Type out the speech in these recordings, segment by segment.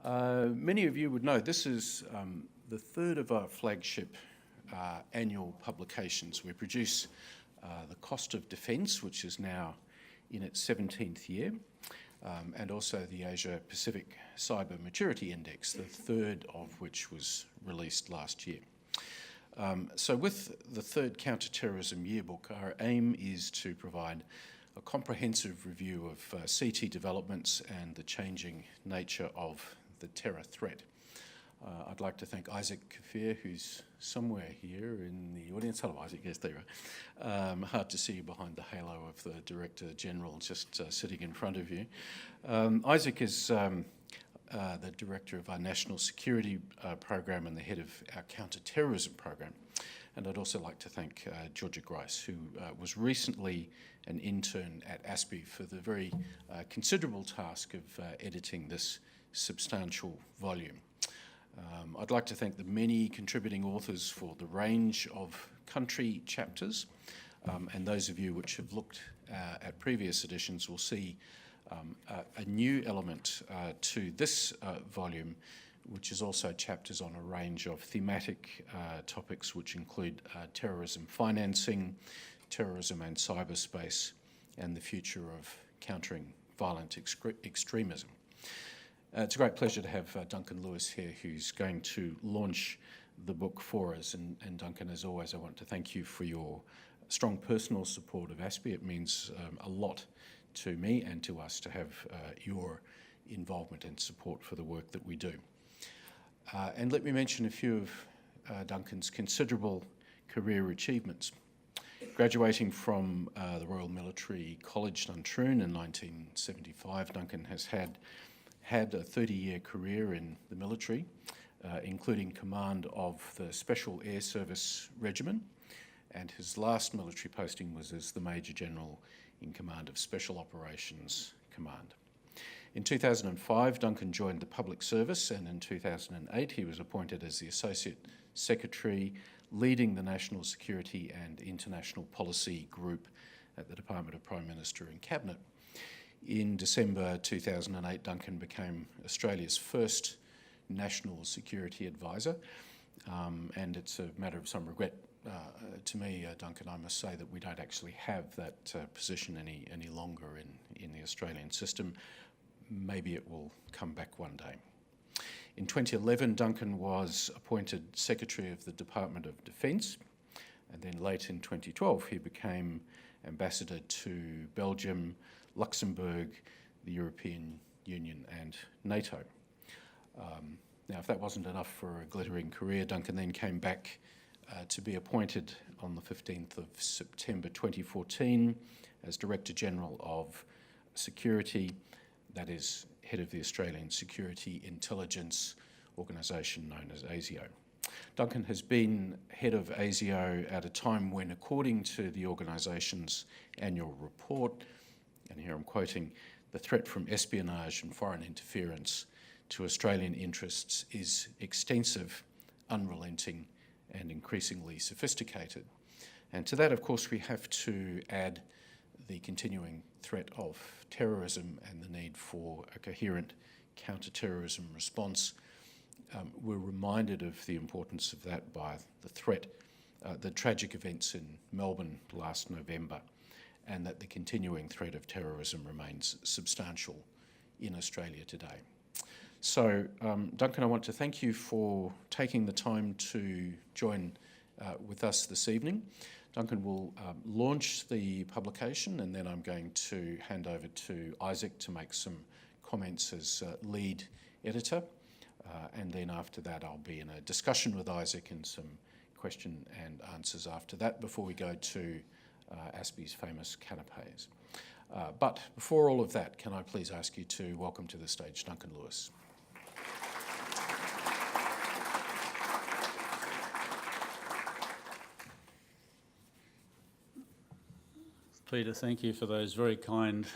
Many of you would know this is the third of our flagship annual publications. We produce the Cost of Defence, which is now in its 17th year, and also the Asia Pacific Cyber Maturity Index, the third of which was released last year. So with the third Counterterrorism Yearbook, our aim is to provide a comprehensive review of CT developments and the changing nature of the terror threat. I'd like to thank Isaac Kafir, who's somewhere here in the audience. Hello, Isaac. Yes, there you are. Hard to see you behind the halo of the Director General just sitting in front of you. Isaac is the Director of our National Security Program and the head of our Counterterrorism Program. And I'd also like to thank Georgia Grice, who was recently an intern at ASPI for the very considerable task of editing this substantial volume. I'd like to thank the many contributing authors for the range of country chapters, and those of you which have looked at previous editions will see a new element to this volume, which is also chapters on a range of thematic topics which include terrorism financing, terrorism and cyberspace, and the future of countering violent extremism. It's a great pleasure to have Duncan Lewis here, who's going to launch the book for us. And Duncan, as always, I want to thank you for your strong personal support of ASPI. It means a lot to me and to us to have your involvement and support for the work that we do. And let me mention a few of Duncan's considerable career achievements. Graduating from the Royal Military College Duntroon in 1975, Duncan has had a 30-year career in the military, including command of the Special Air Service Regiment, and his last military posting was as the Major General in command of Special Operations Command. In 2005, Duncan joined the public service, and in 2008 he was appointed as the Associate Secretary, leading the National Security and International Policy Group at the Department of Prime Minister and Cabinet. In December 2008, Duncan became Australia's first National Security Advisor, and it's a matter of some regret to me, Duncan, I must say that we don't actually have that position any longer in the Australian system. Maybe it will come back one day. In 2011, Duncan was appointed Secretary of the Department of Defence, and then late in 2012 he became Ambassador to Belgium, Luxembourg, the European Union and NATO. Now, if that wasn't enough for a glittering career, Duncan then came back to be appointed on the 15th of September 2014 as Director General of Security, that is, head of the Australian Security Intelligence Organisation known as ASIO. Duncan has been head of ASIO at a time when, according to the organisation's annual report, and here I'm quoting, the threat from espionage and foreign interference to Australian interests is extensive, unrelenting, and increasingly sophisticated. And to that, of course, we have to add the continuing threat of terrorism and the need for a coherent counter-terrorism response. We're reminded of the importance of that by the threat, the tragic events in Melbourne last November, and that the continuing threat of terrorism remains substantial in Australia today. So, Duncan, I want to thank you for taking the time to join with us this evening. Duncan will launch the publication, and then I'm going to hand over to Isaac to make some comments as lead editor. And then after that, I'll be in a discussion with Isaac and some question and answers after that before we go to ASPI's famous canapes. But before all of that, can I please ask you to welcome to the stage Duncan Lewis. Peter, thank you for those very kind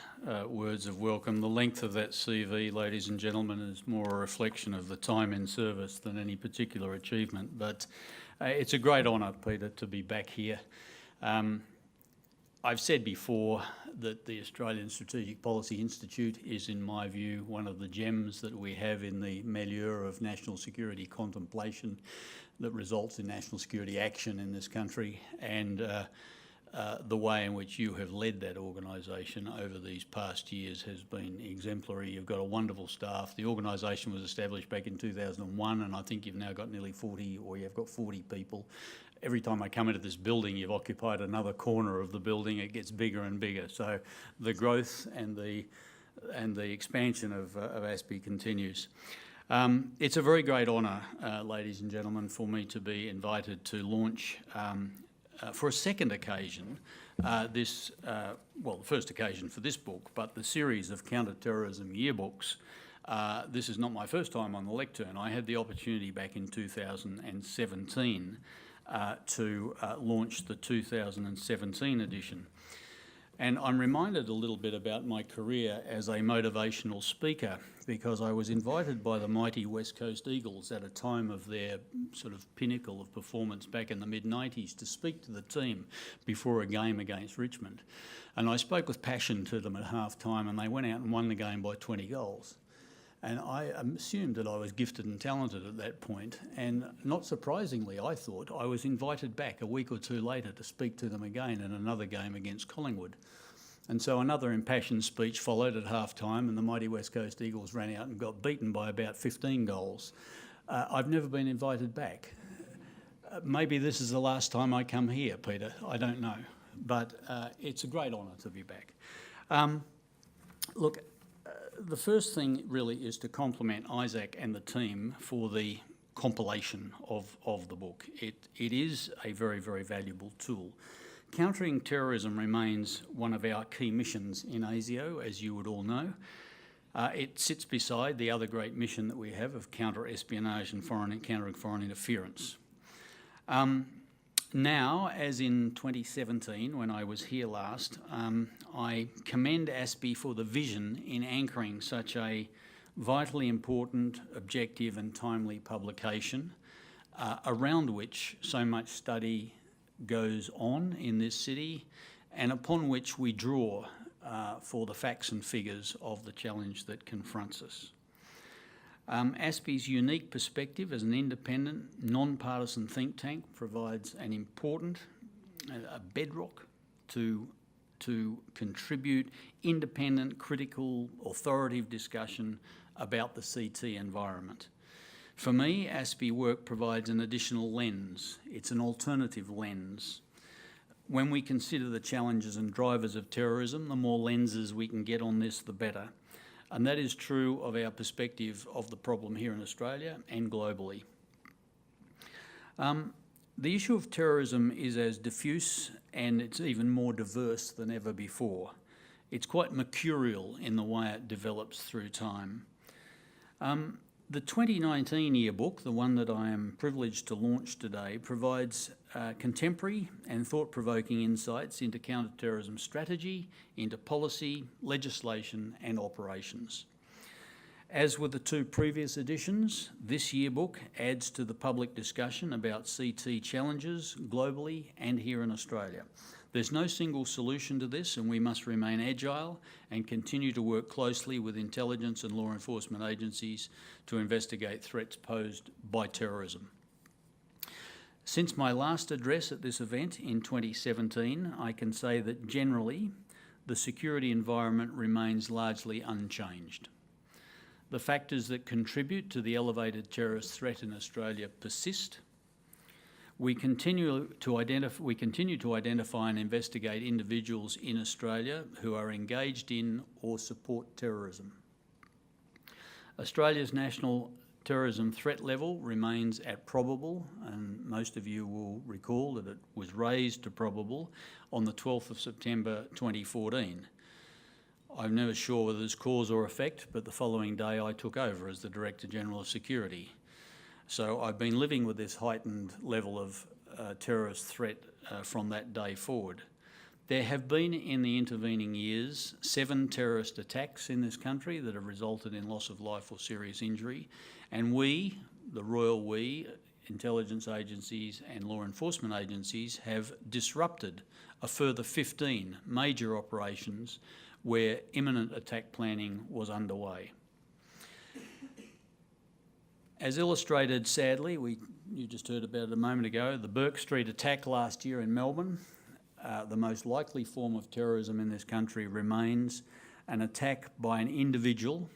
words of welcome. The length of that CV, ladies and gentlemen, is more a reflection of the time in service than any particular achievement. But it's a great honour, Peter, to be back here. I've said before that the Australian Strategic Policy Institute is, in my view, one of the gems that we have in the milieu of national security contemplation that results in national security action in this country, and the way in which you have led that organisation over these past years has been exemplary. You've got a wonderful staff. The organisation was established back in 2001, and I think you've now got nearly 40, or you've got 40 people. Every time I come into this building, you've occupied another corner of the building. It gets bigger and bigger. So the growth and the expansion of ASPI continues. It's a very great honour, ladies and gentlemen, for me to be invited to launch for a second occasion, the first occasion for this book, but the series of Counterterrorism Yearbooks. This is not my first time on the lectern. I had the opportunity back in 2017 to launch the 2017 edition. And I'm reminded a little bit about my career as a motivational speaker, because I was invited by the mighty West Coast Eagles at a time of their sort of pinnacle of performance back in the mid-90s to speak to the team before a game against Richmond. And I spoke with passion to them at half-time, and they went out and won the game by 20 goals. And I assumed that I was gifted and talented at that point, and not surprisingly, I thought I was invited back a week or two later to speak to them again in another game against Collingwood. And so another impassioned speech followed at half-time, and the mighty West Coast Eagles ran out and got beaten by about 15 goals. I've never been invited back. Maybe this is the last time I come here, Peter, I don't know. But it's a great honour to be back. Look, the first thing really is to compliment Isaac and the team for the compilation of the book. It is a very, very valuable tool. Countering terrorism remains one of our key missions in ASIO, as you would all know. It sits beside the other great mission that we have of counter-espionage and countering foreign interference. Now, as in 2017, when I was here last, I commend ASPI for the vision in anchoring such a vitally important, objective and timely publication around which so much study goes on in this city and upon which we draw for the facts and figures of the challenge that confronts us. ASPI's unique perspective as an independent, non-partisan think tank provides an important bedrock to contribute independent, critical, authoritative discussion about the CT environment. For me, ASPI work provides an additional lens. It's an alternative lens. When we consider the challenges and drivers of terrorism, the more lenses we can get on this, the better. And that is true of our perspective of the problem here in Australia and globally. The issue of terrorism is as diffuse and it's even more diverse than ever before. It's quite mercurial in the way it develops through time. The 2019 yearbook, the one that I am privileged to launch today, provides contemporary and thought-provoking insights into counter-terrorism strategy, into policy, legislation and operations. As with the two previous editions, this yearbook adds to the public discussion about CT challenges globally and here in Australia. There's no single solution to this, and we must remain agile and continue to work closely with intelligence and law enforcement agencies to investigate threats posed by terrorism. Since my last address at this event in 2017, I can say that generally the security environment remains largely unchanged. The factors that contribute to the elevated terrorist threat in Australia persist. We continue to identify and investigate individuals in Australia who are engaged in or support terrorism. Australia's national terrorism threat level remains at probable, and most of you will recall that it was raised to probable on the 12th of September 2014. I'm never sure whether it's cause or effect, but the following day I took over as the Director General of Security. So I've been living with this heightened level of terrorist threat from that day forward. There have been in the intervening years 7 terrorist attacks in this country that have resulted in loss of life or serious injury, and we, the royal we, intelligence agencies and law enforcement agencies have disrupted a further 15 major operations where imminent attack planning was underway. As illustrated, sadly, you just heard about it a moment ago, the Burke Street attack last year in Melbourne, the most likely form of terrorism in this country remains an attack by an individual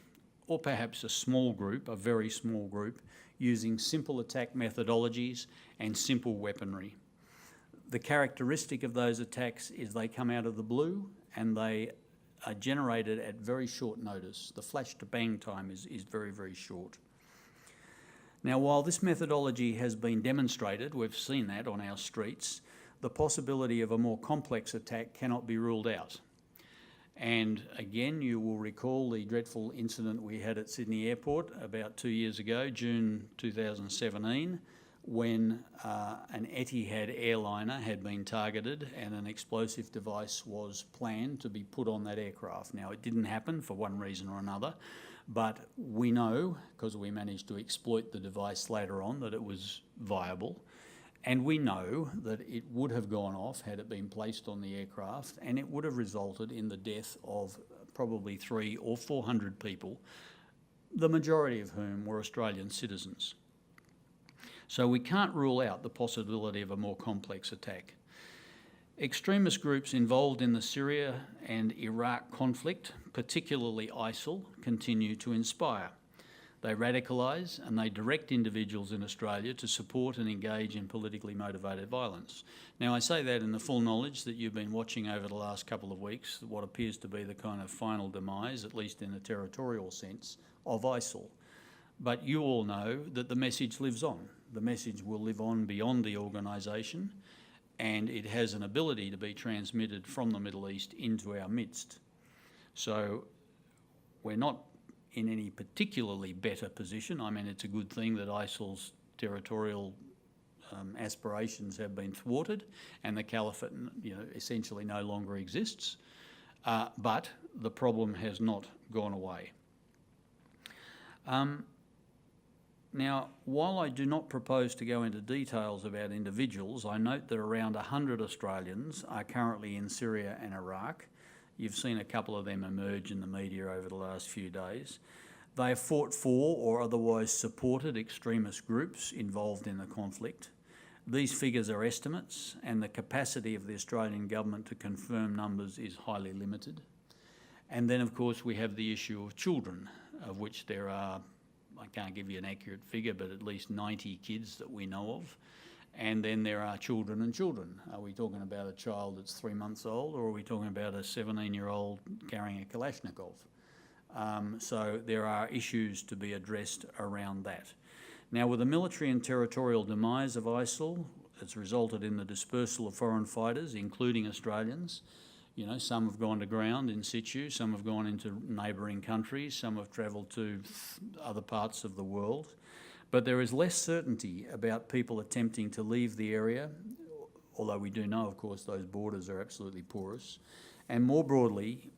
or perhaps a small group, a very small group, using simple attack methodologies and simple weaponry. The characteristic of those attacks is they come out of the blue and they are generated at very short notice. The flash to bang time is very, very short. Now, while this methodology has been demonstrated, we've seen that on our streets, the possibility of a more complex attack cannot be ruled out. And again, you will recall the dreadful incident we had at Sydney Airport about 2 years ago, June 2017, when an Etihad airliner had been targeted and an explosive device was planned to be put on that aircraft. Now, it didn't happen for one reason or another, but we know, because we managed to exploit the device later on, that it was viable. And we know that it would have gone off had it been placed on the aircraft, and it would have resulted in the death of probably 300 or 400 people, the majority of whom were Australian citizens. So we can't rule out the possibility of a more complex attack. Extremist groups involved in the Syria and Iraq conflict, particularly ISIL, continue to inspire. They radicalise and they direct individuals in Australia to support and engage in politically motivated violence. Now, I say that in the full knowledge that you've been watching over the last couple of weeks what appears to be the kind of final demise, at least in a territorial sense, of ISIL. But you all know that the message lives on. The message will live on beyond the organisation, and it has an ability to be transmitted from the Middle East into our midst. So we're not in any particularly better position. I mean, it's a good thing that ISIL's territorial aspirations have been thwarted and the caliphate, essentially no longer exists. But the problem has not gone away. Now, while I do not propose to go into details about individuals, I note that around 100 Australians are currently in Syria and Iraq. You've seen a couple of them emerge in the media over the last few days. They have fought for or otherwise supported extremist groups involved in the conflict. These figures are estimates, and the capacity of the Australian government to confirm numbers is highly limited. And then, of course, we have the issue of children, of which there are, I can't give you an accurate figure, but at least 90 kids that we know of. And then there are children and children. Are we talking about a child that's 3 months old, or are we talking about a 17-year-old carrying a Kalashnikov? So there are issues to be addressed around that. Now, with the military and territorial demise of ISIL, it's resulted in the dispersal of foreign fighters, including Australians. Some have gone to ground in situ, some have gone into neighbouring countries, some have travelled to other parts of the world. But there is less certainty about people attempting to leave the area, although we do know, of course, those borders are absolutely porous. And more broadly,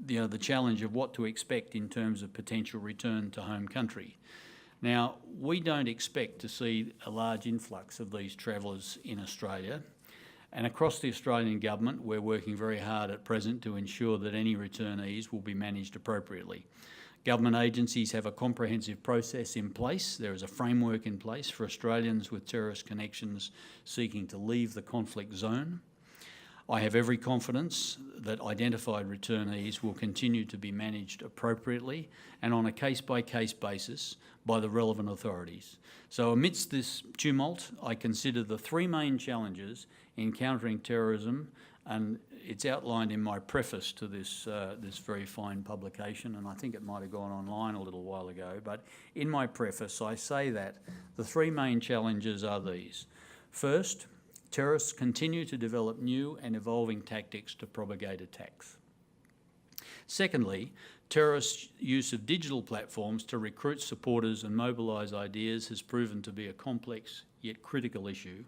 the challenge of what to expect in terms of potential return to home country. Now, we don't expect to see a large influx of these travellers in Australia. And across the Australian government, we're working very hard at present to ensure that any returnees will be managed appropriately. Government agencies have a comprehensive process in place. There is a framework in place for Australians with terrorist connections seeking to leave the conflict zone. I have every confidence that identified returnees will continue to be managed appropriately and on a case-by-case basis by the relevant authorities. So amidst this tumult, I consider the three main challenges in countering terrorism, and it's outlined in my preface to this very fine publication, and I think it might have gone online a little while ago, but in my preface I say that the three main challenges are these. First, terrorists continue to develop new and evolving tactics to propagate attacks. Secondly, terrorists' use of digital platforms to recruit supporters and mobilise ideas has proven to be a complex yet critical issue.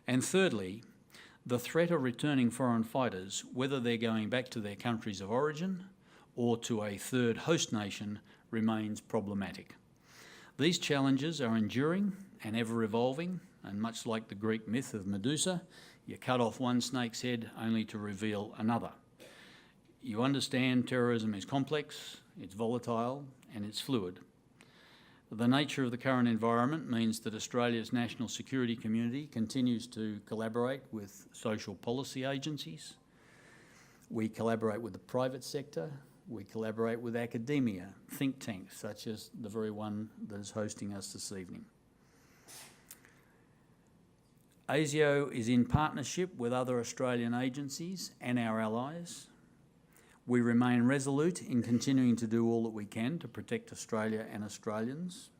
And thirdly, the threat of returning foreign fighters, whether they're going back to their countries of origin or to a third host nation, remains problematic. These challenges are enduring and ever-evolving, and much like the Greek myth of Medusa, you cut off one snake's head only to reveal another. You understand terrorism is complex, it's volatile, and it's fluid. The nature of the current environment means that Australia's national security community continues to collaborate with social policy agencies. We collaborate with the private sector. We collaborate with academia, think tanks, such as the very one that is hosting us this evening. ASIO is in partnership with other Australian agencies and our allies. We remain resolute in continuing to do all that we can to protect Australia and Australians.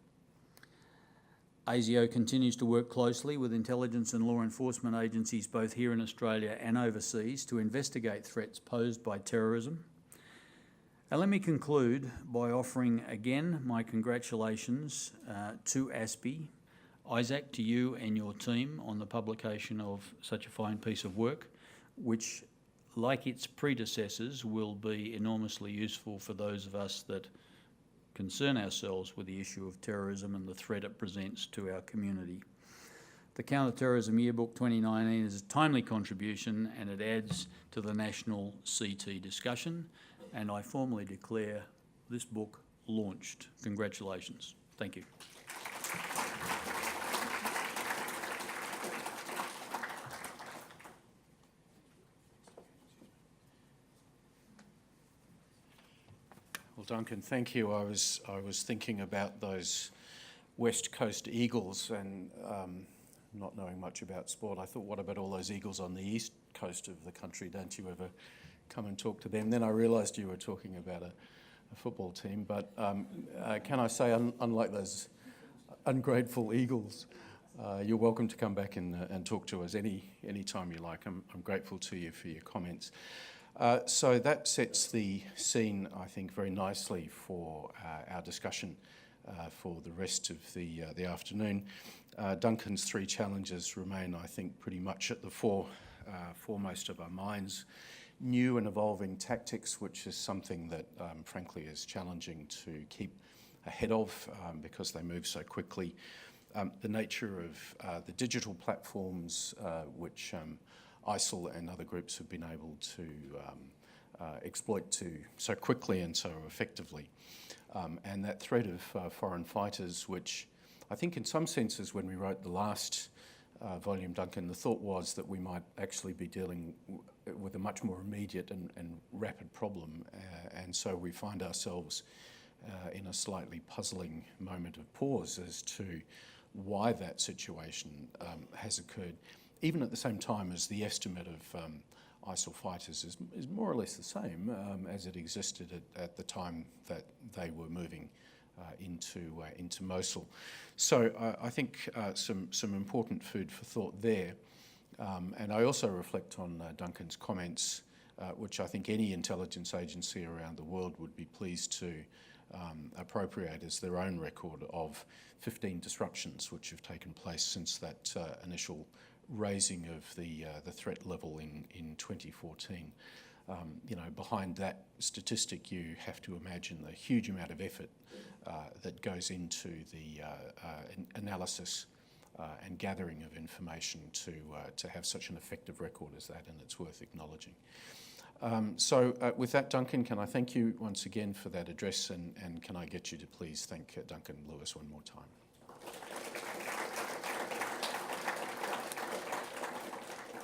ASIO continues to work closely with intelligence and law enforcement agencies both here in Australia and overseas to investigate threats posed by terrorism. And let me conclude by offering again my congratulations to ASPI, Isaac, to you and your team on the publication of such a fine piece of work, which, like its predecessors, will be enormously useful for those of us that concern ourselves with the issue of terrorism and the threat it presents to our community. The Counterterrorism Yearbook 2019 is a timely contribution and it adds to the national CT discussion, and I formally declare this book launched. Congratulations. Thank you. Well, Duncan, thank you. I was thinking about those West Coast Eagles and not knowing much about sport. I thought, what about all those Eagles on the East Coast of the country? Don't you ever come and talk to them? Then I realised you were talking about a football team. But can I say, unlike those ungrateful Eagles, you're welcome to come back and talk to us any time you like. I'm grateful to you for your comments. So that sets the scene, I think, very nicely for our discussion for the rest of the afternoon. Duncan's three challenges remain, I think, pretty much at the foremost of our minds. New and evolving tactics, which is something that, frankly, is challenging to keep ahead of because they move so quickly. The nature of the digital platforms, which ISIL and other groups have been able to exploit so quickly and so effectively. And that threat of foreign fighters, which I think in some senses when we wrote the last volume, Duncan, the thought was that we might actually be dealing with a much more immediate and rapid problem. And so we find ourselves in a slightly puzzling moment of pause as to why that situation has occurred, even at the same time as the estimate of ISIL fighters is more or less the same as it existed at the time that they were moving into Mosul. So I think some important food for thought there. And I also reflect on Duncan's comments, which I think any intelligence agency around the world would be pleased to appropriate as their own record of 15 disruptions which have taken place since that initial raising of the threat level in 2014. Behind that statistic, you have to imagine the huge amount of effort that goes into the analysis and gathering of information to have such an effective record as that, and it's worth acknowledging. So with that, Duncan, can I thank you once again for that address, and can I get you to please thank Duncan Lewis one more time?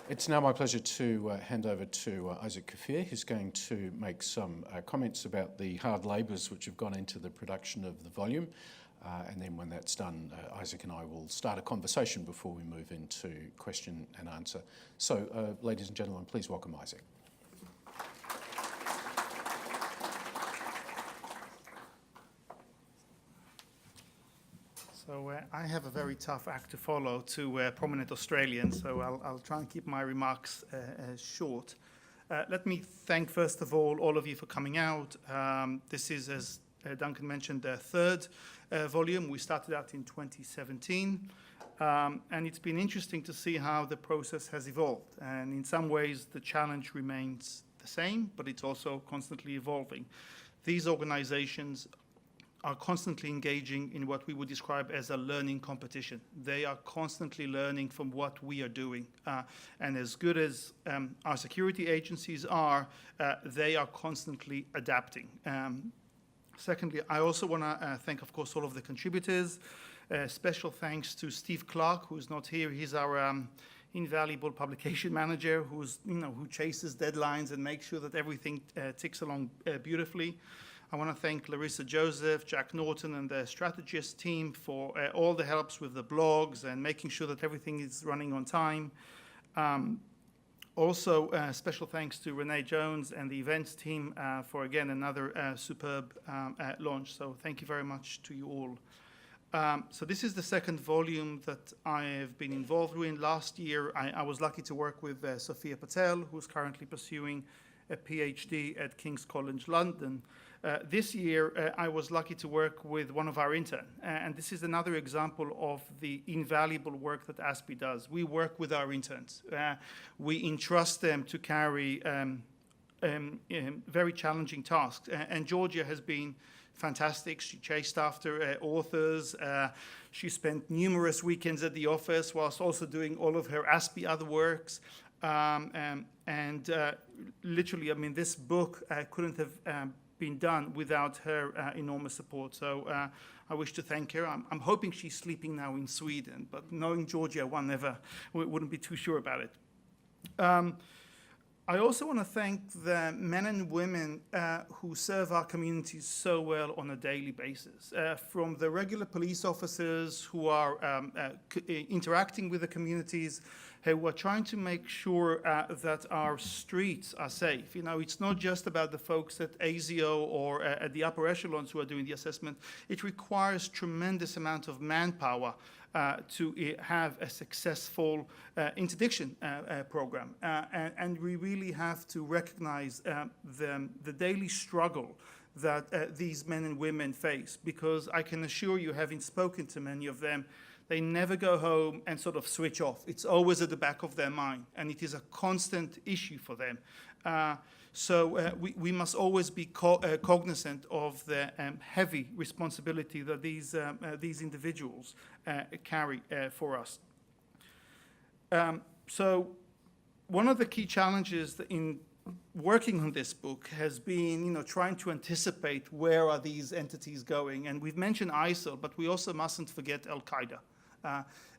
It's now my pleasure to hand over to Isaac Kafir, who's going to make some comments about the hard labours which have gone into the production of the volume. And then when that's done, Isaac and I will start a conversation before we move into question and answer. So, ladies and gentlemen, please welcome Isaac. So I have a very tough act to follow to prominent Australians, so I'll try and keep my remarks short. Let me thank, first of all of you for coming out. This is, as Duncan mentioned, the third volume. We started out in 2017, and it's been interesting to see how the process has evolved. And in some ways, the challenge remains the same, but it's also constantly evolving. These organizations are constantly engaging in what we would describe as a learning competition. They are constantly learning from what we are doing. And as good as our security agencies are, they are constantly adapting. Secondly, I also want to thank, of course, all of the contributors. Special thanks to Steve Clark, who's not here. He's our invaluable publication manager who chases deadlines and makes sure that everything ticks along beautifully. I want to thank Larissa Joseph, Jack Norton, and the strategist team for all the helps with the blogs and making sure that everything is running on time. Also, special thanks to Renee Jones and the events team for, again, another superb launch. So thank you very much to you all. So this is the second volume that I have been involved with. Last year, I was lucky to work with Sophia Patel, who's currently pursuing a PhD at King's College London. This year, I was lucky to work with one of our interns, and this is another example of the invaluable work that ASPI does. We work with our interns. We entrust them to carry very challenging tasks, and Georgia has been fantastic. She chased after authors. She spent numerous weekends at the office whilst also doing all of her ASPI other works. Literally, I mean, this book couldn't have been done without her enormous support. So I wish to thank her. I'm hoping she's sleeping now in Sweden, but knowing Georgia, one never wouldn't be too sure about it. I also want to thank the men and women who serve our communities so well on a daily basis. From the regular police officers who are interacting with the communities, who are trying to make sure that our streets are safe. You know, it's not just about the folks at ASIO or at the upper echelons who are doing the assessment. It requires tremendous amount of manpower to have a successful interdiction program. And we really have to recognize the daily struggle that these men and women face, because I can assure you, having spoken to many of them, they never go home and sort of switch off. It's always at the back of their mind, and it is a constant issue for them. So we must always be cognizant of the heavy responsibility that these individuals carry for us. So one of the key challenges in working on this book has been, trying to anticipate where are these entities going. And we've mentioned ISIL, but we also mustn't forget Al-Qaeda.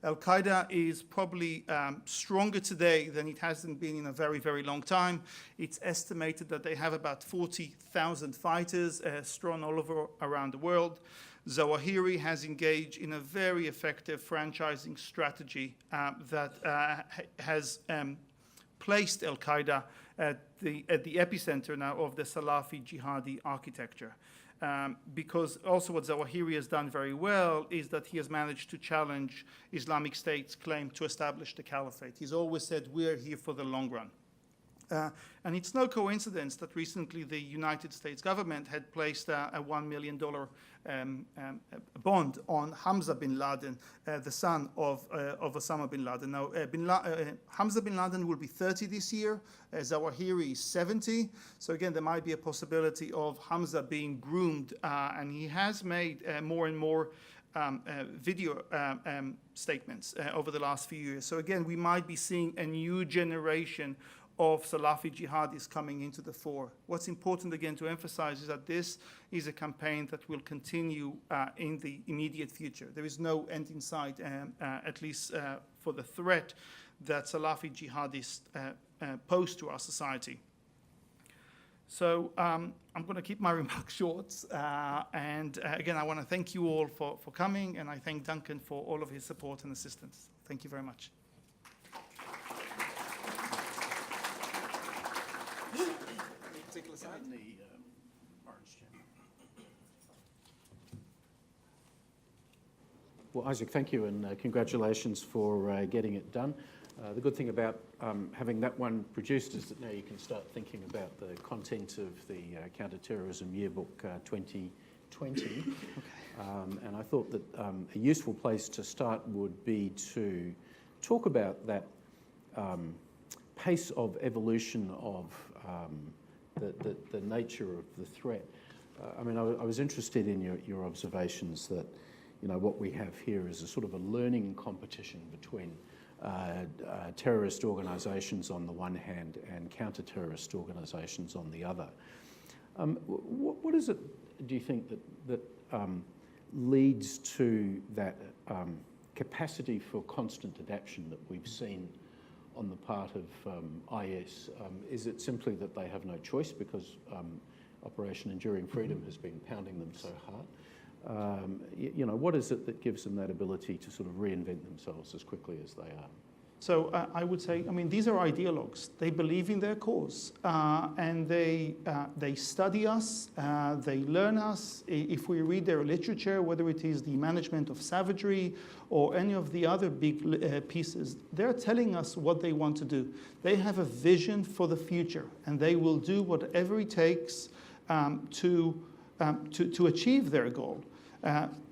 Al-Qaeda is probably stronger today than it hasn't been in a very, very long time. It's estimated that they have about 40,000 fighters strewn all over around the world. Zawahiri has engaged in a very effective franchising strategy that has placed Al-Qaeda at the epicenter now of the Salafi jihadi architecture. Because also what Zawahiri has done very well is that he has managed to challenge Islamic State's claim to establish the caliphate. He's always said, we're here for the long run. And it's no coincidence that recently the United States government had placed a $1 million bond on Hamza bin Laden, the son of Osama bin Laden. Now, Hamza bin Laden will be 30 this year. Zawahiri is 70. So again, there might be a possibility of Hamza being groomed, and he has made more and more video statements over the last few years. So again, we might be seeing a new generation of Salafi jihadis coming into the fore. What's important again to emphasize is that this is a campaign that will continue in the immediate future. There is no end in sight, at least for the threat that Salafi jihadists pose to our society. So I'm going to keep my remarks short. And again, I want to thank you all for coming, and I thank Duncan for all of his support and assistance. Thank you very much. Well, Isaac, thank you, and congratulations for getting it done. The good thing about having that one produced is that now you can start thinking about the content of the Counterterrorism Yearbook 2020. Okay. And I thought that a useful place to start would be to talk about that pace of evolution of the nature of the threat. I mean, I was interested in your observations that, you know, what we have here is a sort of a learning competition between terrorist organisations on the one hand and counter-terrorist organisations on the other. What is it, do you think, that leads to that capacity for constant adaptation that we've seen on the part of IS? Is it simply that they have no choice because Operation Enduring Freedom has been pounding them so hard? You know, what is it that gives them that ability to sort of reinvent themselves as quickly as they are? So I would say, I mean, these are ideologues. They believe in their cause, and they study us, they learn us. If we read their literature, whether it is the management of savagery or any of the other big pieces, they're telling us what they want to do. They have a vision for the future, and they will do whatever it takes to achieve their goal.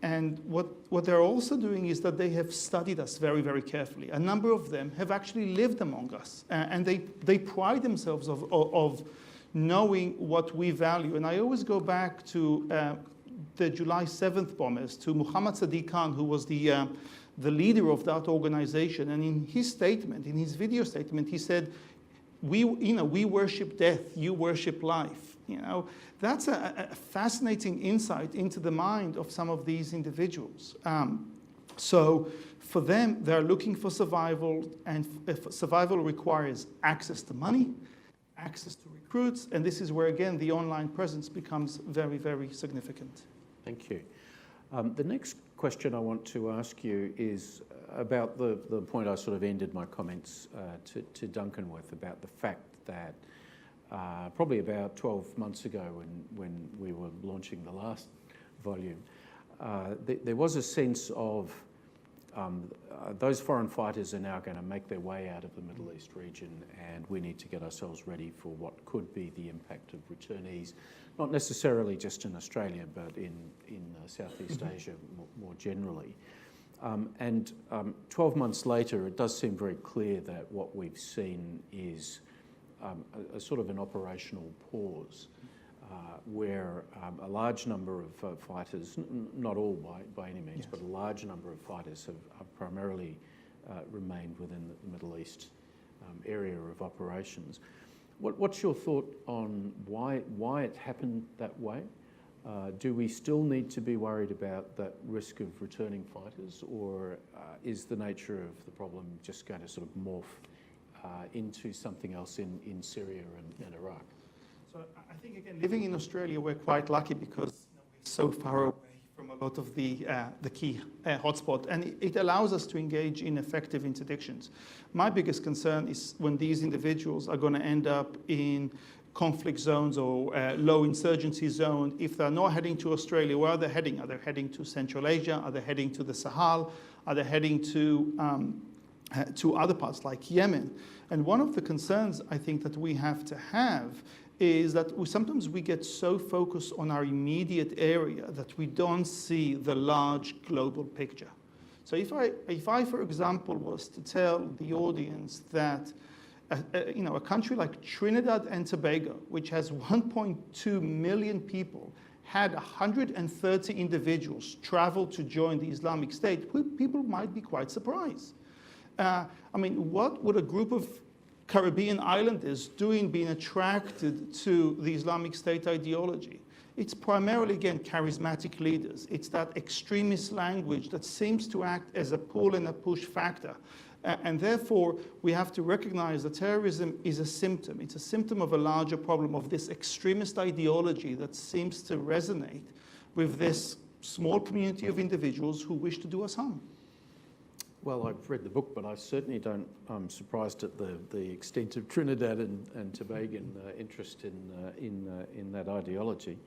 And what they're also doing is that they have studied us very, very carefully. A number of them have actually lived among us, and they pride themselves of knowing what we value. And I always go back to the July 7th bombers, to Muhammad Sadiq Khan, who was the leader of that organization. And in his statement, in his video statement, he said, we worship death, you worship life. You know, that's a fascinating insight into the mind of some of these individuals. So for them, they're looking for survival, and if survival requires access to money, access to recruits, and this is where, again, the online presence becomes very, very significant. Thank you. The next question I want to ask you is about the point I sort of ended my comments to Duncan with, about the fact that probably about 12 months ago when we were launching the last volume, there was a sense of those foreign fighters are now going to make their way out of the Middle East region, and we need to get ourselves ready for what could be the impact of returnees, not necessarily just in Australia, but in Southeast Asia more generally. And 12 months later, it does seem very clear that what we've seen is a sort of an operational pause where a large number of fighters, not all by any means, yes, but a large number of fighters have primarily remained within the Middle East area of operations. What's your thought on why it happened that way? Do we still need to be worried about that risk of returning fighters, or is the nature of the problem just going to sort of morph into something else in Syria and Iraq? So I think, again, living in Australia, we're quite lucky because we're so far away from a lot of the key hotspot, and it allows us to engage in effective interdictions. My biggest concern is when these individuals are going to end up in conflict zones or low insurgency zone. If they're not heading to Australia, where are they heading? Are they heading to Central Asia? Are they heading to the Sahel? Are they heading to other parts like Yemen? And one of the concerns I think that we have to have is that sometimes we get so focused on our immediate area that we don't see the large global picture. So if I, for example, was to tell the audience that a country like Trinidad and Tobago, which has 1.2 million people, had 130 individuals travel to join the Islamic State, people might be quite surprised. I mean, what would a group of Caribbean islanders doing being attracted to the Islamic State ideology? It's primarily, again, charismatic leaders. It's that extremist language that seems to act as a pull and a push factor. And therefore, we have to recognize that terrorism is a symptom. It's a symptom of a larger problem, of this extremist ideology that seems to resonate with this small community of individuals who wish to do us harm. Well, I've read the book, but I certainly don't. I'm surprised at the extent of Trinidad and Tobagan interest in that ideology.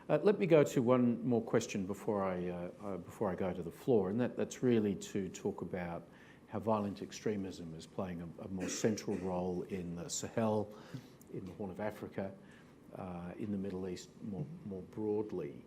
Let me go to one more question before I go to the floor, and that's really to talk about how violent extremism is playing a more central role in the Sahel, in the Horn of Africa, in the Middle East more broadly.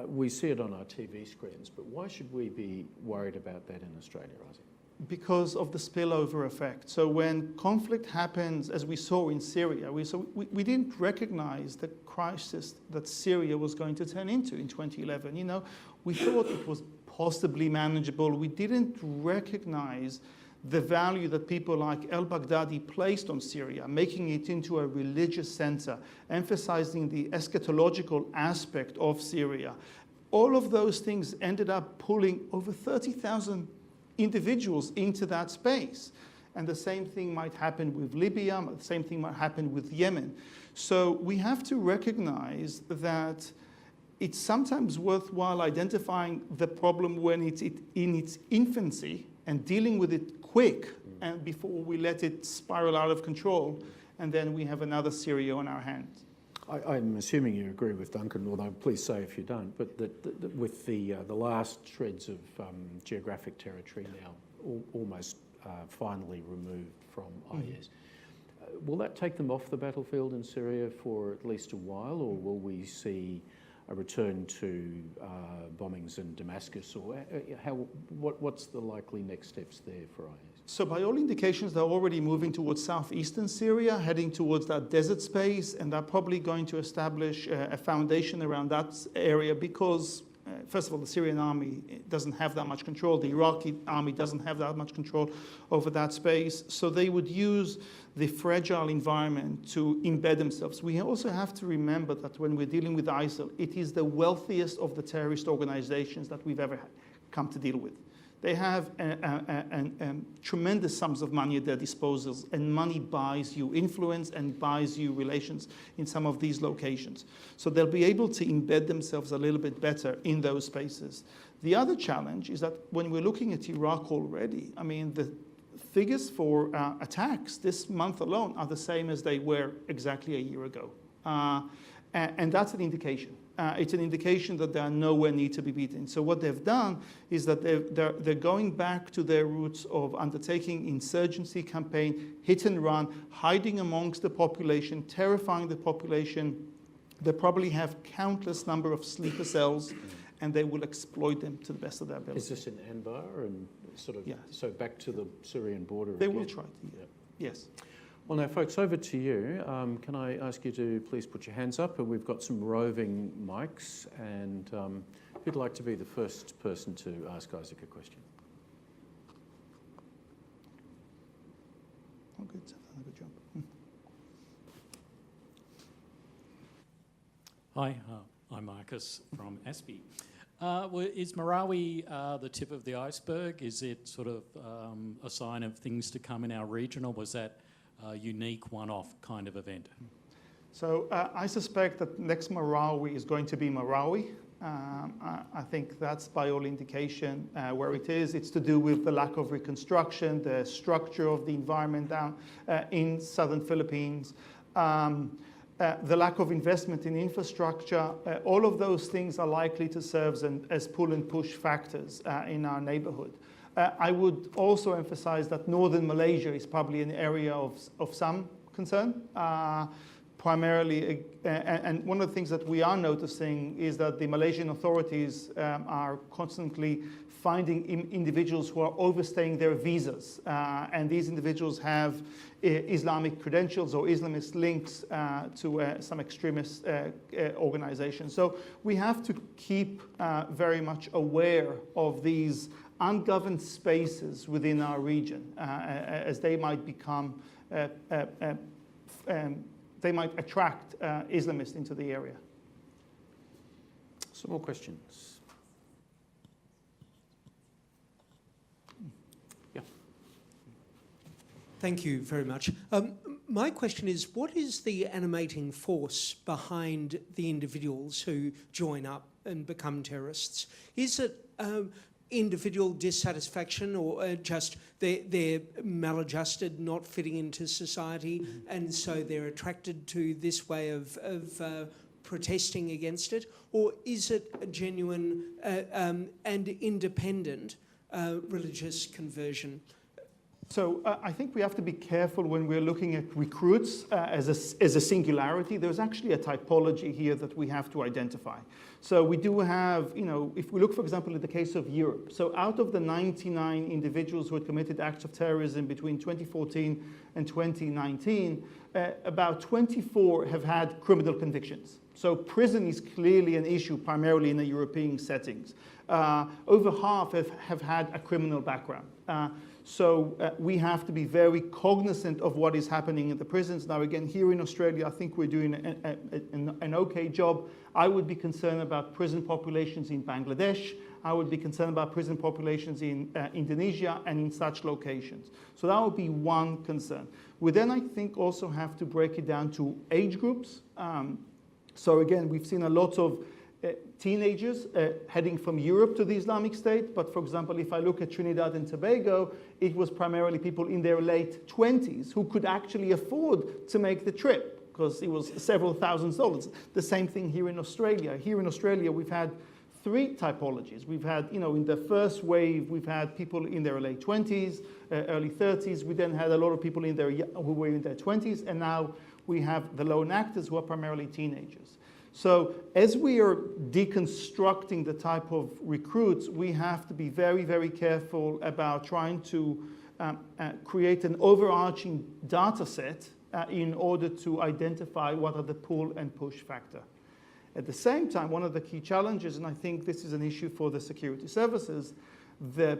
We see it on our TV screens, but why should we be worried about that in Australia, Isaac? because of the spillover effect. So when conflict happens, as we saw in Syria, we didn't recognize the crisis that Syria was going to turn into in 2011. You know, we thought it was possibly manageable. We didn't recognize the value that people like al-Baghdadi placed on Syria, making it into a religious center, emphasizing the eschatological aspect of Syria. All of those things ended up pulling over 30,000 individuals into that space. And the same thing might happen with Libya, the same thing might happen with Yemen. So we have to recognize that it's sometimes worthwhile identifying the problem when it's in its infancy and dealing with it quick and before we let it spiral out of control, and then we have another Syria on our hands. I'm assuming you agree with Duncan, although please say if you don't, but that with the last shreds of geographic territory now almost finally removed from IS, will that take them off the battlefield in Syria for at least a while, or will we see a return to bombings in Damascus, or what's the likely next steps there for IS? So by all indications, they're already moving towards southeastern Syria, heading towards that desert space, and they're probably going to establish a foundation around that area because, first of all, the Syrian army doesn't have that much control. The Iraqi army doesn't have that much control over that space. So they would use the fragile environment to embed themselves. We also have to remember that when we're dealing with ISIL, it is the wealthiest of the terrorist organizations that we've ever come to deal with. They have tremendous sums of money at their disposal, and money buys you influence and buys you relations in some of these locations. So they'll be able to embed themselves a little bit better in those spaces. The other challenge is that when we're looking at Iraq already, I mean, the figures for attacks this month alone are the same as they were exactly a year ago. And that's an indication. It's an indication that they are nowhere near to be beaten. So what they've done is that they're going back to their roots of undertaking insurgency campaign, hit and run, hiding amongst the population, terrifying the population. They probably have countless number of sleeper cells, and they will exploit them to the best of their ability. Is this in Anbar and sort of, yes. So back to the Syrian border They again? will try to, yeah. Yes. Well, now, folks, over to you. Can I ask you to please put your hands up? We've got some roving mics, and who'd like to be the first person to ask Isaac a question? Oh, good. Good job. Hi, I'm Marcus from ASPI. Is Marawi the tip of the iceberg? Is it sort of a sign of things to come in our region, or was that a unique one-off kind of event? So I suspect that next Marawi is going to be Marawi. I think that's by all indication where it is. It's to do with the lack of reconstruction, the structure of the environment down in southern Philippines, the lack of investment in infrastructure. All of those things are likely to serve as pull and push factors in our neighborhood. I would also emphasize that northern Malaysia is probably an area of some concern, primarily, and one of the things that we are noticing is that the Malaysian authorities are constantly finding individuals who are overstaying their visas, and these individuals have Islamic credentials or Islamist links to some extremist organizations. So we have to keep very much aware of these ungoverned spaces within our region, as they might become, they might attract Islamists into the area. Some more questions? Yeah. Thank you very much. My question is, what is the animating force behind the individuals who join up and become terrorists? Is it individual dissatisfaction, or just they're maladjusted, not fitting into society, and so they're attracted to this way of protesting against it? Or is it a genuine and independent religious conversion? So I think we have to be careful when we're looking at recruits as a singularity. There's actually a typology here that we have to identify. So we do have, if we look, for example, at the case of Europe, so out of the 99 individuals who had committed acts of terrorism between 2014 and 2019, about 24 have had criminal convictions. So prison is clearly an issue, primarily in the European settings. Over half have had a criminal background. So we have to be very cognizant of what is happening in the prisons. Now, again, here in Australia, I think we're doing an okay job. I would be concerned about prison populations in Bangladesh. I would be concerned about prison populations in Indonesia and in such locations. So that would be one concern. We then, I think, also have to break it down to age groups. So again, we've seen a lot of teenagers heading from Europe to the Islamic State. But for example, if I look at Trinidad and Tobago, it was primarily people in their late 20s who could actually afford to make the trip because it was several $1,000s. The same thing here in Australia. Here in Australia, we've had three typologies. We've had, in the first wave, we've had people in their late 20s, early 30s. We then had a lot of people who were in their 20s. And now we have the lone actors who are primarily teenagers. So as we are deconstructing the type of recruits, we have to be very, very careful about trying to create an overarching data set in order to identify what are the pull and push factor. At the same time, one of the key challenges, and I think this is an issue for the security services, the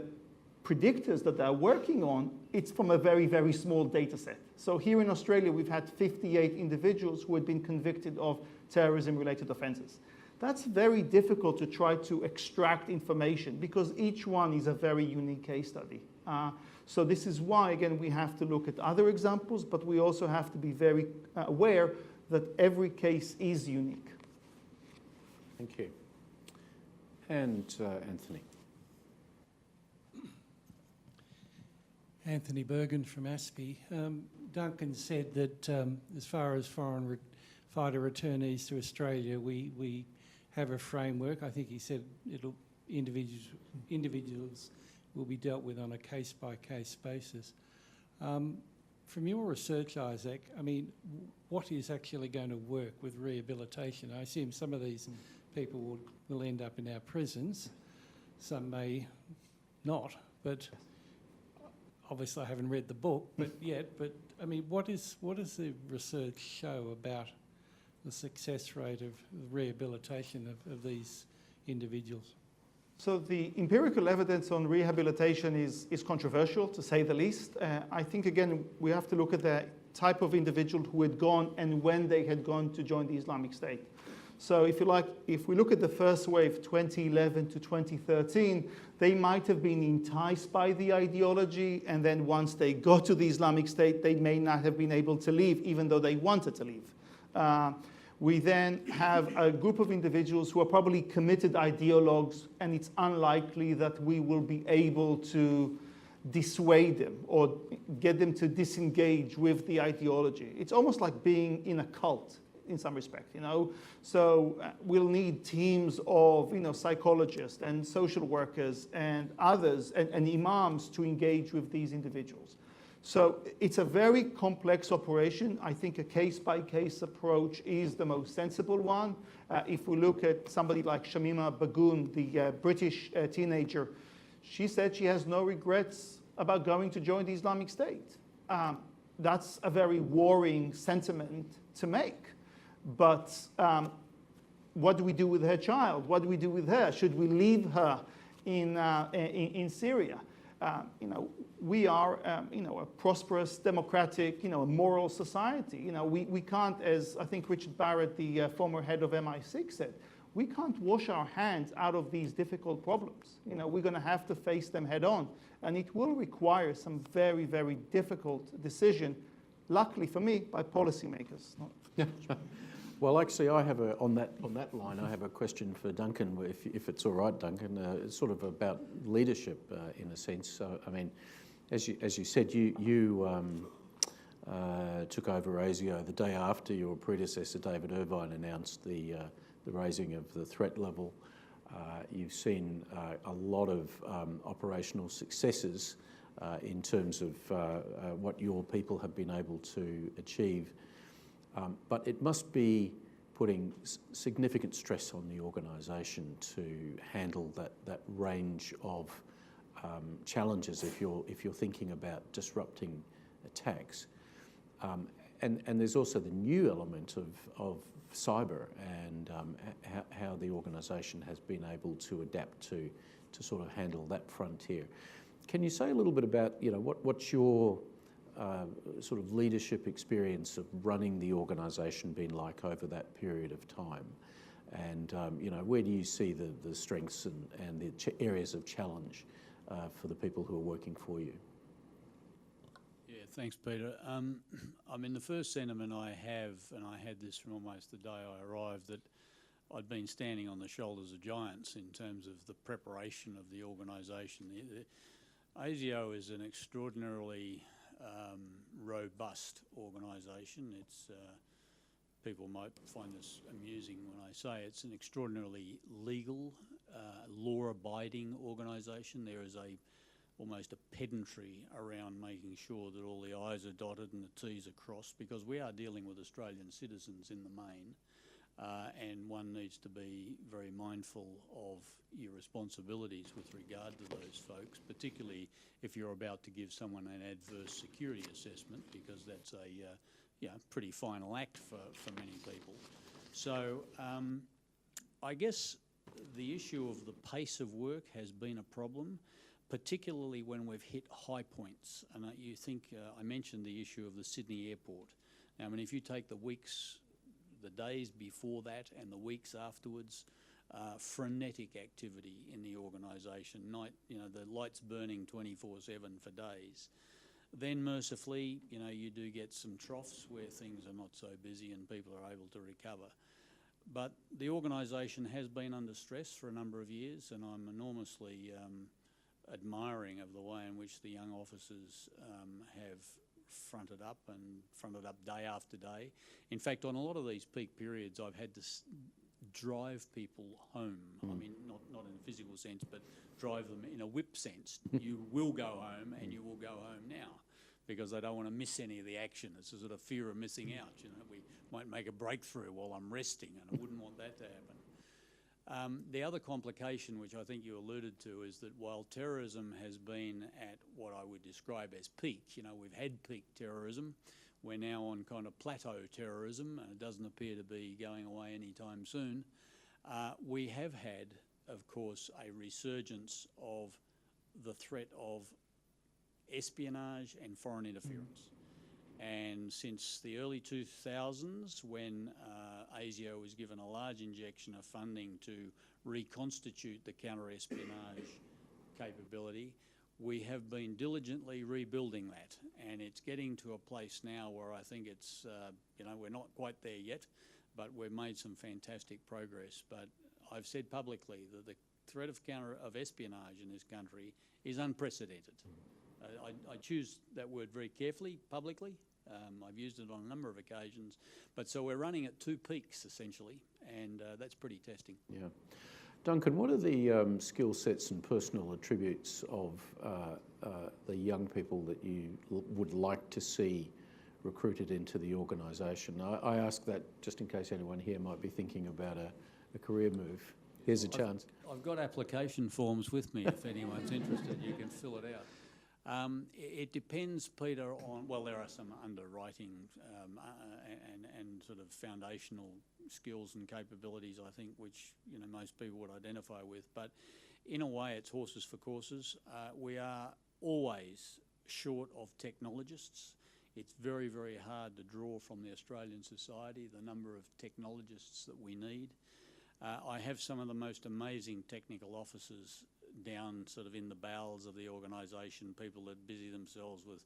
predictors that they're working on, it's from a very, very small data set. So here in Australia, we've had 58 individuals who had been convicted of terrorism-related offenses. That's very difficult to try to extract information because each one is a very unique case study. So this is why, again, we have to look at other examples, but we also have to be very aware that every case is unique. Thank you. And Anthony. Anthony Bergen from ASPI. Duncan said that as far as foreign fighter returnees to Australia, we have a framework. I think he said individuals will be dealt with on a case-by-case basis. From your research, Isaac, I mean, what is actually going to work with rehabilitation? I assume some of these people will end up in our prisons. Some may not, but obviously I haven't read the book but I mean, what does the research show about the success rate of rehabilitation of these individuals? So the empirical evidence on rehabilitation is controversial, to say the least. I think, again, we have to look at the type of individual who had gone and when they had gone to join the Islamic State. So if you like, if we look at the first wave, 2011 to 2013, they might have been enticed by the ideology, and then once they got to the Islamic State, they may not have been able to leave, even though they wanted to leave. We then have a group of individuals who are probably committed ideologues, and it's unlikely that we will be able to dissuade them or get them to disengage with the ideology. It's almost like being in a cult in some respect, So we'll need teams of, psychologists and social workers and others and imams to engage with these individuals. So it's a very complex operation. I think a case-by-case approach is the most sensible one. If we look at somebody like Shamima Bagoon, the British teenager, she said she has no regrets about going to join the Islamic State. That's a very worrying sentiment to make. But what do we do with her child? What do we do with her? Should we leave her in Syria? We are, a prosperous, democratic, a moral society. We can't, as I think Richard Barrett, the former head of MI6 said, we can't wash our hands out of these difficult problems. We're going to have to face them head on. And it will require some very, very difficult decision, luckily for me, by policymakers. Well, actually, I have on that line, I have a question for Duncan, if it's all right, Duncan. It's sort of about leadership in a sense. So, I mean, as you said, you took over ASIO the day after your predecessor, David Irvine, announced the raising of the threat level. You've seen a lot of operational successes in terms of what your people have been able to achieve. But it must be putting significant stress on the organisation to handle that range of challenges if you're thinking about disrupting attacks. And there's also the new element of cyber and how the organisation has been able to adapt to sort of handle that frontier. Can you say a little bit about, what's your sort of leadership experience of running the organisation been like over that period of time? And, where do you see the strengths and the areas of challenge for the people who are working for you? Yeah, thanks, Peter. I mean, the first sentiment I have, and I had this from almost the day I arrived, that I'd been standing on the shoulders of giants in terms of the preparation of the organisation. The ASIO is an extraordinarily robust organisation. It's people might find this amusing when I say it's an extraordinarily legal, law-abiding organisation. There is almost a pedantry around making sure that all the I's are dotted and the T's are crossed, because we are dealing with Australian citizens in the main, and one needs to be very mindful of your responsibilities with regard to those folks, particularly if you're about to give someone an adverse security assessment, because that's a pretty final act for many people. So I guess the issue of the pace of work has been a problem, particularly when we've hit high points. And you think, I mentioned the issue of the Sydney airport. Now, I mean, if you take the days before that and the weeks afterwards, frenetic activity in the organisation, the lights burning 24/7 for days. Then mercifully, you do get some troughs where things are not so busy and people are able to recover. But the organisation has been under stress for a number of years, and I'm enormously admiring of the way in which the young officers have fronted up day after day. In fact, on a lot of these peak periods, I've had to drive people home. I mean, not in a physical sense, but drive them in a whip sense. You will go home, and you will go home now, because I don't want to miss any of the action. It's a sort of fear of missing out. We might make a breakthrough while I'm resting, and I wouldn't want that to happen. The other complication, which I think you alluded to, is that while terrorism has been at what I would describe as peak, we've had peak terrorism, we're now on kind of plateau terrorism, and it doesn't appear to be going away anytime soon. We have had, of course, a resurgence of the threat of espionage and foreign interference. And since the early 2000s, when ASIO was given a large injection of funding to reconstitute the counter-espionage capability, we have been diligently rebuilding that. And it's getting to a place now where I think it's, we're not quite there yet, but we've made some fantastic progress. But I've said publicly that the threat of espionage in this country is unprecedented. I choose that word very carefully, publicly. I've used it on a number of occasions. But so we're running at two peaks, essentially, and that's pretty testing. Yeah. Duncan, what are the skill sets and personal attributes of the young people that you would like to see recruited into the organisation? I ask that just in case anyone here might be thinking about a career move. Here's a chance. I've got application forms with me if anyone's interested. You can fill it out. It depends, Peter, on, well, there are some underwriting and sort of foundational skills and capabilities, I think, which most people would identify with. But in a way, it's horses for courses. We are always short of technologists. It's very, very hard to draw from the Australian society the number of technologists that we need. I have some of the most amazing technical officers down sort of in the bowels of the organisation, people that busy themselves with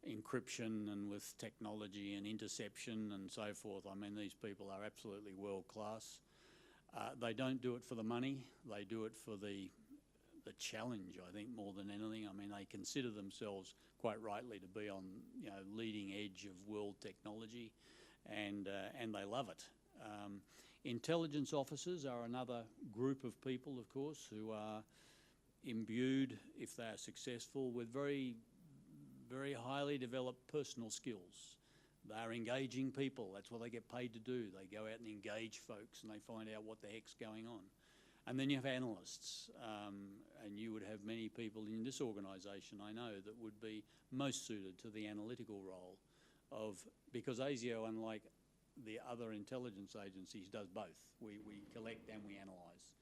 encryption and with technology and interception and so forth. I mean, these people are absolutely world class. They don't do it for the money. They do it for the challenge, I think, more than anything. I mean, they consider themselves quite rightly to be on leading edge of world technology, and they love it. Intelligence officers are another group of people, of course, who are imbued, if they are successful, with very, very highly developed personal skills. They're engaging people. That's what they get paid to do. They go out and engage folks and they find out what the heck's going on. And then you have analysts, and you would have many people in this organisation, I know, that would be most suited to the analytical role because ASIO, unlike the other intelligence agencies, does both. We collect and we analyse.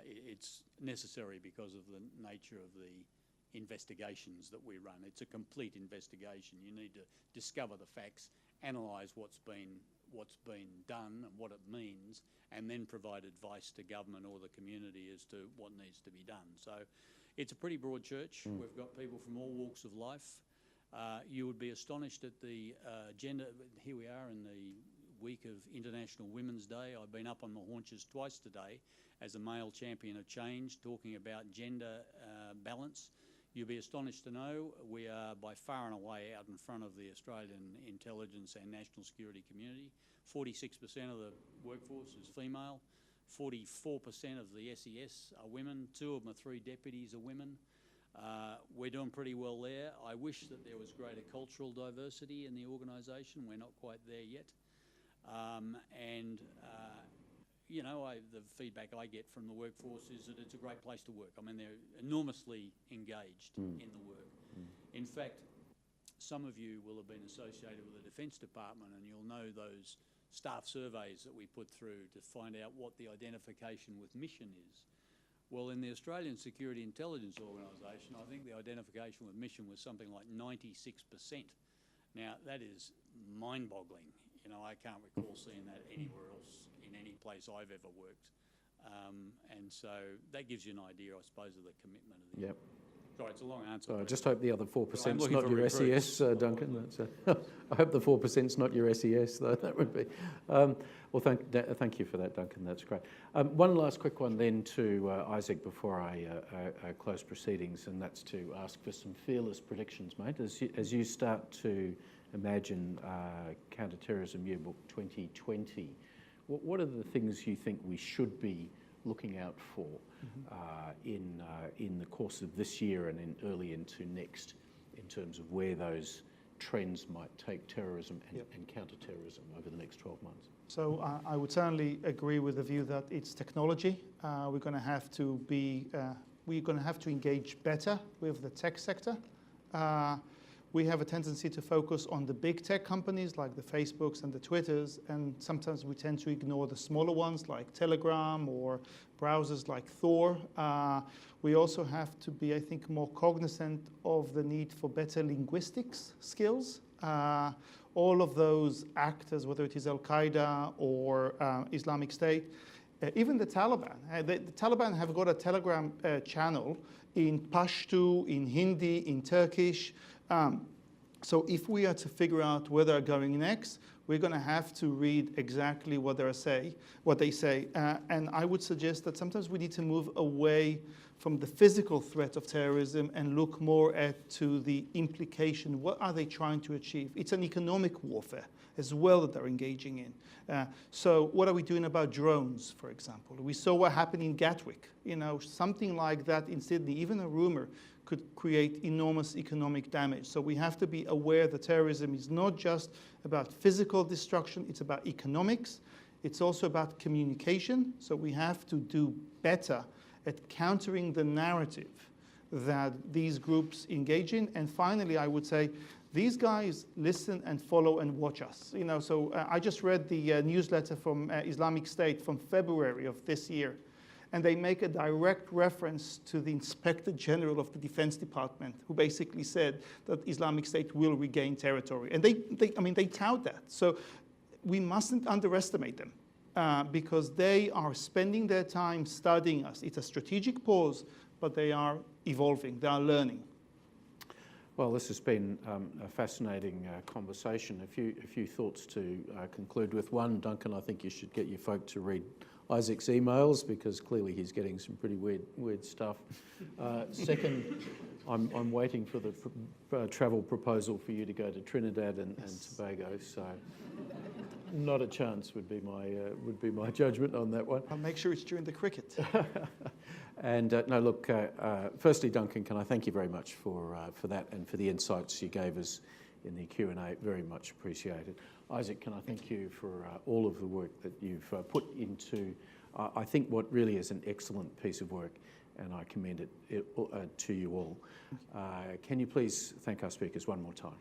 It's necessary because of the nature of the investigations that we run. It's a complete investigation. You need to discover the facts, analyse what's been done and what it means, and then provide advice to government or the community as to what needs to be done. So it's a pretty broad church. We've got people from all walks of life. You would be astonished at the gender. Here we are in the week of International Women's Day. I've been up on the haunches twice today as a male champion of change, talking about gender balance. You'll be astonished to know we are by far and away out in front of the Australian intelligence and national security community. 46% of the workforce is female. 44% of the SES are women. 2 of my 3 deputies are women. We're doing pretty well there. I wish that there was greater cultural diversity in the organisation. We're not quite there yet. You know, the feedback I get from the workforce is that it's a great place to work. I mean, they're enormously engaged in the work. In fact, some of you will have been associated with the Defence Department, and you'll know those staff surveys that we put through to find out what the identification with mission is. Well, in the Australian Security Intelligence Organisation, I think the identification with mission was something like 96%. Now, that is mind-boggling. You know, I can't recall seeing that anywhere else in any place I've ever worked. And so that gives you an idea, I suppose, of the commitment of the... Yep. Sorry, it's a long answer. So I just hope the other 4%'s I'm looking not for your recruits. SES, Duncan. That's, I hope the 4%'s not your SES, though. That would be. Well, thank you for that, Duncan. That's great. One last quick one then to Isaac before I close proceedings, and that's to ask for some fearless predictions, mate. As you start to imagine Counterterrorism Yearbook 2020, what are the things you think we should be looking out for in the course of this year and early into next, in terms of where those trends might take terrorism and counter-terrorism over the next 12 months? So I would certainly agree with the view that it's technology. We're going to have to engage better with the tech sector. We have a tendency to focus on the big tech companies like the Facebooks and the Twitters, and sometimes we tend to ignore the smaller ones like Telegram or browsers like Tor. We also have to be, I think, more cognizant of the need for better linguistics skills. All of those actors, whether it is Al-Qaeda or Islamic State, even the Taliban. The Taliban have got a Telegram channel in Pashto, in Hindi, in Turkish. So if we are to figure out where they're going next, we're going to have to read exactly what they say. And I would suggest that sometimes we need to move away from the physical threat of terrorism and look more to the implication. What are they trying to achieve? It's an economic warfare as well that they're engaging in. So what are we doing about drones, for example? We saw what happened in Gatwick. You know, something like that in Sydney, even a rumor, could create enormous economic damage. So we have to be aware that terrorism is not just about physical destruction, it's about economics. It's also about communication. So we have to do better at countering the narrative that these groups engage in. And finally, I would say, these guys listen and follow and watch us. You know, so I just read the newsletter from Islamic State from February of this year. And they make a direct reference to the Inspector General of the Defense Department, who basically said that Islamic State will regain territory. And they tout that. So we mustn't underestimate them because they are spending their time studying us. It's a strategic pause, but they are evolving, they are learning. Well, this has been a fascinating conversation. A few thoughts to conclude with. One, Duncan, I think you should get your folk to read Isaac's emails, because clearly he's getting some pretty weird stuff. Second, I'm waiting for the travel proposal for you to go to Trinidad and Tobago. So, not a chance would be my judgment on that one. I'll make sure it's during the cricket. And no, look. Firstly, Duncan, can I thank you very much for that and for the insights you gave us in the Q&A. Very much appreciated. Isaac, can I thank you for all of the work that you've put into, I think, what really is an excellent piece of work, and I commend it to you all. Can you please thank our speakers one more time?